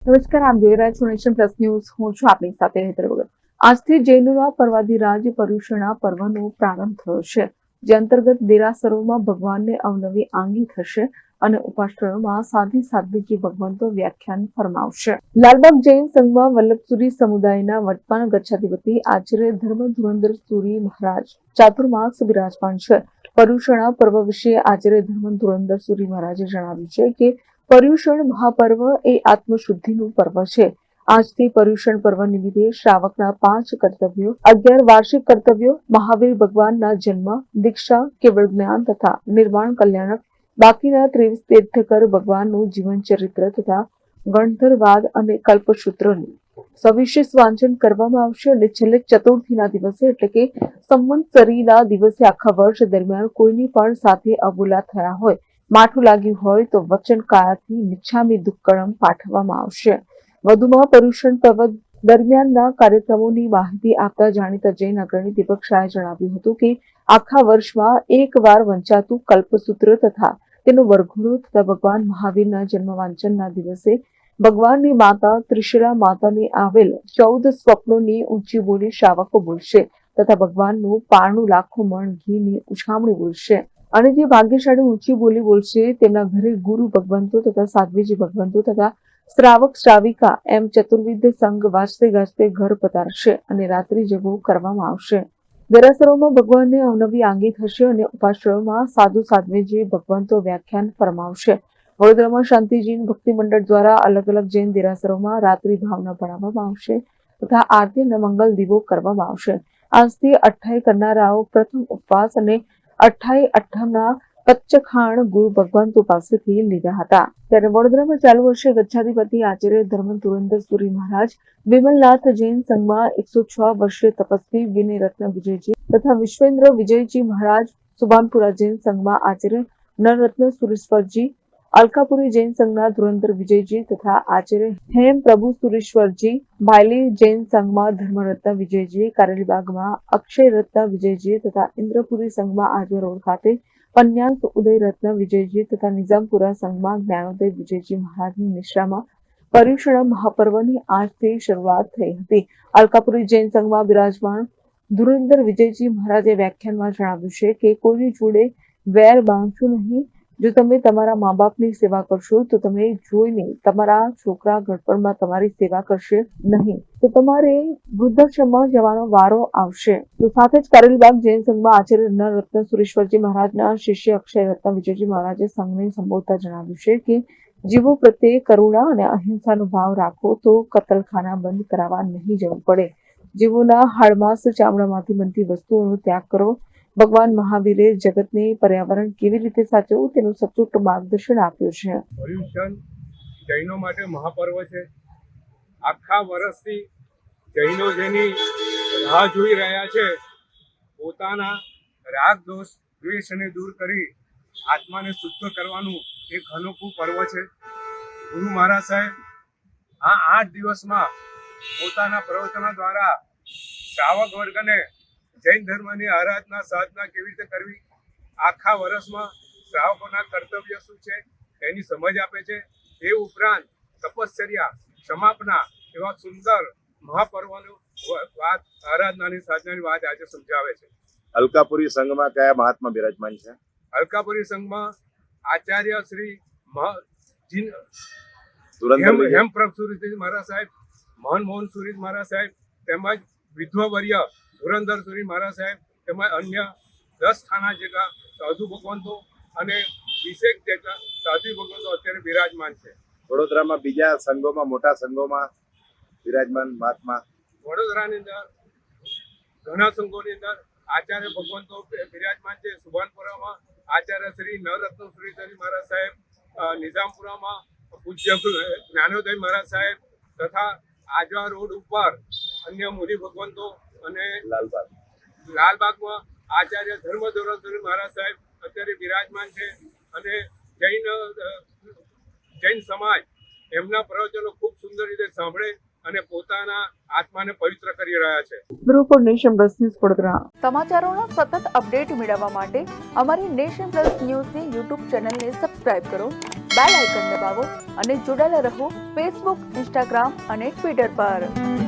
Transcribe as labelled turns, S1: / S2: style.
S1: નમસ્કાર, આપ જોઈ રહ્યા છો નેશન પ્લસ ન્યૂઝ. હું છું આપની સાથે હેતર વગર. આજથી જૈનોના પર્વાધિરાજ પર્યુષણા પર્વનો પ્રારંભ થયો છે, જે અંતર્ગત દેરાસરોમાં ભગવાનને અવનવી આંગી થશે અને ઉપાશ્રયોમાં સાધ્વીજી ભગવંતો વ્યાખ્યાન ફરમાવશે. લાલબાગ જૈન સંઘમાં વલ્લભસુરી સમુદાયના વર્તમાન ગચ્છાધિપતિ આચાર્ય ધર્મ ધુરંધર સુરી મહારાજ ચાતુર્માસ બિરાજમાન છે. પર્યુષણા પર્વ વિશે આચાર્ય ધર્મ ધુરંધર સુરી મહારાજે જણાવ્યું છે કે પર્યુષણ મહાપર્વ એ આત્મશુદ્ધિનું પર્વ છે. આજથી પર્યુષણ પર્વ નિમિત્તે શ્રાવકના 5 કર્તવ્યો, 11 વાર્ષિક કર્તવ્યો, મહાવીર ભગવાનના જન્મ, દીક્ષા, કેવળ જ્ઞાન તથા નિર્વાણ કલ્યાણક, બાકીના 23 તીર્થકર ભગવાનનું જીવન ચરિત્ર તથા ગણધરવાદ અને કલ્પસૂત્રનું સવિશેષ વાંચન કરવામાં આવશે અને છેલ્લે ચતુર્થીના દિવસે એટલે કે સંવત્સરીના દિવસે આખા વર્ષ દરમિયાન કોઈની પણ સાથે અબોલા થયા હોય, માઠું લાગ્યું હોય તો વચન કાયાથી મિચ્છામી દુક્કડમ પાઠવવામાં આવશે. વધુમાં પર્યુષણ પર્વ દરમિયાનના કાર્યક્રમોની માહિતી આપતા જાણીતા જૈન અગ્રણી દીપક શાહે જણાવ્યું હતું કે આખા વર્ષમાં એકવાર વંચાતું કલ્પસૂત્ર તથા તેનો વરઘોડો તથા ભગવાન મહાવીરના જન્મ વાંચનના દિવસે ભગવાનની માતા ત્રિશિલા માતાને આવેલ 14 સ્વપ્નોની ઊંચી બોલી શ્રાવકો બોલશે તથા ભગવાનનું 92 લાખો મણ ઘીની ઉછામણી બોલશે. અને જે ભાગ્યશાળી ઊંચી બોલી બોલશે તેમના ઘરે ગુરુ ભગવંતો તથા સાધ્વીજી ભગવંતો તથા શ્રાવક શ્રાવિકા એમ ચતુર્વિધ સંઘ વાજતે ગાજતે ઘર પધારશે અને રાત્રિ જગો કરવામાં આવશે. દેરાસરોમાં ભગવાનને અવનવી આંગી થશે અને ઉપાશ્રયોમાં સાધુ સાધ્વીજી ભગવંતો વ્યાખ્યાન ફરમાવશે. વડોદરામાં શાંતિજીન ભક્તિ મંડળ દ્વારા અલગ અલગ જૈન દેરાસરોમાં રાત્રિ ભાવના ભણાવવામાં આવશે તથા આરતી અને મંગલ દીવો કરવામાં આવશે. આજથી 28 કરનારાઓ પ્રથમ ઉપવાસ અને 28 અઠ્ઠમના કચ્ચખાણ ગુરુ ભગવંતો પાસેથી લીધા હતા. ત્યારે વડોદરામાં ચાલુ વર્ષે ગચ્છાધિપતિ આચાર્ય ધર્મ ધુરંધર સુરી મહારાજ, વિમલનાથ જૈન સંઘમાં 106 વર્ષીય તપસ્વી વિનયરત્ન વિજયજી તથા વિશ્વેન્દ્ર વિજયજી મહારાજ, સુભાનપુરા જૈન સંઘમાં આચાર્ય નરરત્ન સુરેશ્વરજી, અલકાપુરી જૈન સંઘના ધુરંધર વિજયજી તથા આચાર્ય હેમ પ્રભુ સુરેશ્વરજી, ભાયલી જૈન સંઘમાં ધર્મરત્ન વિજયજી, કારેલીબાગમાં અક્ષયરત્ન વિજયજી તથા ઇન્દ્રપુરી સંઘમાં આજવા રોડ ખાતે પન્યાંક ઉદયરત્ન વિજયજી તથા નિઝામપુરા સંઘમાં જ્ઞાનોદય વિજયજી મહારાજની નિશ્રામાં પર્યુષણ મહાપર્વની આજથી શરૂઆત થઈ હતી. અલકાપુરી જૈન સંઘમાં બિરાજમાન ધુરંધર વિજયજી મહારાજે વ્યાખ્યાનમાં જણાવ્યું છે કે કોઈની જોડે વેર બાંધશો નહીં. જો તમે તમારા મા બાપની સેવા કરશો તો તમે જોઈને તમારા છોકરા ઘડપણમાં તમારી સેવા કરશે નહીં તો તમારે વૃદ્ધાશ્રમમાં જવાનો વારો આવશે. તો સાથે જ કારેલીબાગ જૈન સંઘમાં આચાર્ય નરરત્ન સુરેશ્વરજી મહારાજના શિષ્ય અક્ષયરત્ન વિજયજી મહારાજે સંઘને સંબોધતા જણાવ્યું છે કે જીવો પ્રત્યે કરુણા અને અહિંસાનો ભાવ રાખો તો કતલખાના બંધ કરાવવા નહીં જવું પડે. જીવોના હાડમાસ ચામડામાંથી બનતી વસ્તુઓનો ત્યાગ કરો. ભગવાન મહાવીરે જગતને પર્યાવરણ કેવી રીતે સાચવવું તેનું સચોટ માર્ગદર્શન આપ્યું છે.
S2: પર્યુષણ જૈનો માટે મહાપર્વ છે. આખા વર્ષથી જૈનો જેની રાહ જોઈ રહ્યા છે, પોતાના રાગ દોષ દ્વેષને દૂર કરી આત્માને શુદ્ધ કરવાનું એક અનોખું પર્વ છે. ગુરુ મહારાજ સાહેબ આ 8 દિવસમાં પોતાના પ્રવચનો દ્વારા શ્રાવક વર્ગને જૈન ધર્મની આરાધના સાધના કેવી રીતે કરવી, આખા વર્ષમાં શ્રાવકોના કર્તવ્ય શું છે એની સમજ આપે છે. એ ઉપરાંત તપશ્ચર્યા, સમાપના એવા સુંદર મહાપર્વનું વાત, આરાધનાની સાધનાની વાત આજે સમજાવે છે.
S3: અલકાપુરી સંઘમાં કયા મહાત્મા બિરાજમાન છે?
S2: અલકાપુરી સંઘમાં આચાર્ય શ્રી હેમપ્રભ સુરી મહારાજ સાહેબ, મોહન સુરી મહારાજ સાહેબ તેમજ વિધ્વવર્ય ધુરંધર સુરી મહારાજ સાહેબ તેમજ અન્ય 10 થાના જેટલા સાધુ ભગવંતો અને 20 જેટલા સાધુ ભગવંતો અત્યારે બિરાજમાન છે.
S3: વડોદરામાં બીજા સંઘોમાં, મોટા સંઘોમાં બિરાજમાન મહાત્મા?
S2: વડોદરાની અંદર ઘણા સંઘોની અંદર આચાર્ય ભગવંતો બિરાજમાન છે. સુભાનપુરામાં આચાર્ય શ્રી નરરત્ન સુરેશ્વરી મહારાજ સાહેબ, નિઝામપુરામાં પૂજ્ય જ્ઞાનોદય મહારાજ સાહેબ તથા આજવા રોડ ઉપર અન્ય મુનિ ભગવંતો અને લાલબાગમાં આચાર્ય ધર્મ ધુરંધર મહારાજ સાહેબ અત્યારે બિરાજમાન છે. અને જૈન સમાજ એમના પ્રવચનો ખૂબ સુંદર રીતે સાંભળે અને પોતાના આત્માને પવિત્ર કરી રહ્યા છે.
S1: Bureau for Nation Plus news Vadodara.
S4: સમાચારોના સતત અપડેટ મેળવવા માટે અમારી નેશન પ્લસ ન્યૂઝની YouTube ચેનલને સબસ્ક્રાઇબ કરો
S1: બેલ આઇકન દબાવો અને જોડાયેલા રહો ફેસબુક, ઇન્સ્ટાગ્રામ અને ટ્વિટર પર.